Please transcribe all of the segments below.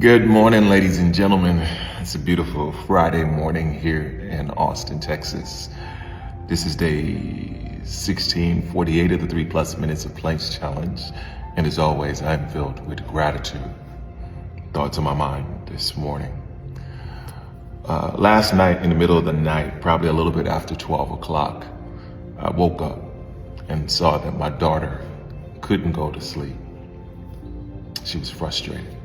Good morning, ladies and gentlemen. It's a beautiful Friday morning here in Austin, Texas. This is day 1648 of the 3+ Minutes of Planks Challenge. And as always, I'm filled with gratitude. Thoughts on my mind this morning. Last night, in the middle of the night, probably a little bit after 12 o'clock, I woke up and saw that my daughter couldn't go to sleep. She was frustrated.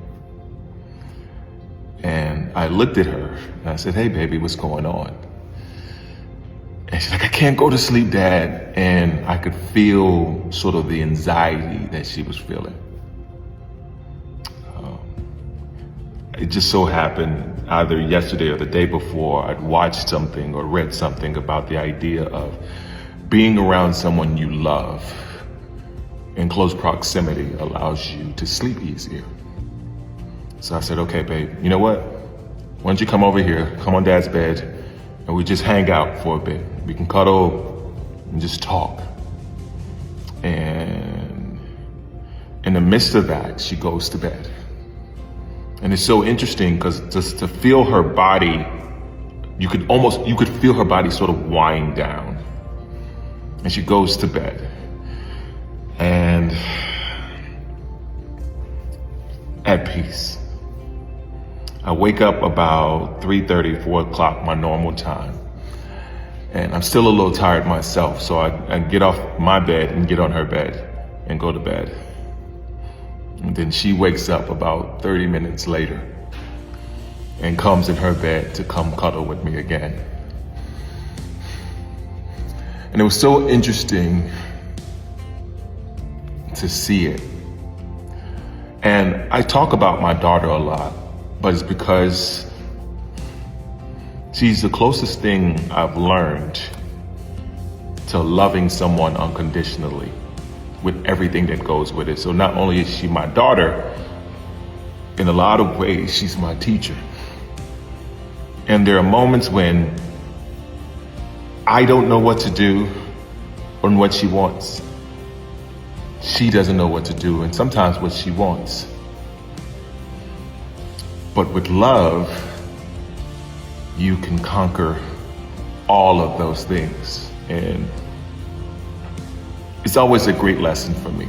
And I looked at her and I said, "Hey, baby, what's going on?" And she's like, "I can't go to sleep, Dad." And I could feel sort of the anxiety that she was feeling. It just so happened either yesterday or the day before, I'd watched something or read something about the idea of being around someone you love in close proximity allows you to sleep easier. So I said, "Okay, babe, you know what? Why don't you come over here, come on Dad's bed, and we just hang out for a bit. We can cuddle and just talk." And in the midst of that, she goes to bed. And it's so interesting because just to feel her body, you could feel her body sort of wind down. And she goes to bed. And at peace. I wake up about 3:30, 4 o'clock, my normal time. And I'm still a little tired myself, so I get off my bed and get on her bed and go to bed. And then she wakes up about 30 minutes later and comes in her bed to come cuddle with me again. And it was so interesting to see it. And I talk about my daughter a lot, but it's because she's the closest thing I've learned to loving someone unconditionally with everything that goes with it. So not only is she my daughter, in a lot of ways, she's my teacher. And there are moments when I don't know what to do or what she wants. She doesn't know what to do, and sometimes what she wants. But with love, you can conquer all of those things. And it's always a great lesson for me.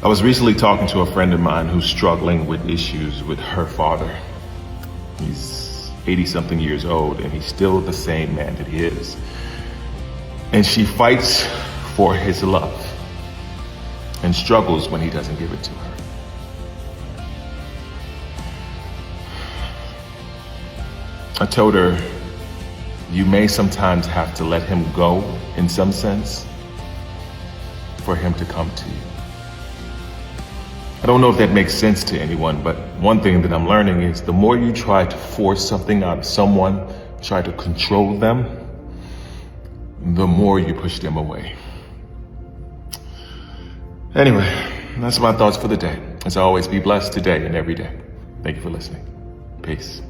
I was recently talking to a friend of mine who's struggling with issues with her father. He's 80-something years old, and he's still the same man that he is. And she fights for his love and struggles when he doesn't give it to her. I told her, you may sometimes have to let him go in some sense for him to come to you. I don't know if that makes sense to anyone, but one thing that I'm learning is the more you try to force something out of someone, try to control them, the more you push them away. Anyway, that's my thoughts for the day. As always, be blessed today and every day. Thank you for listening. Peace.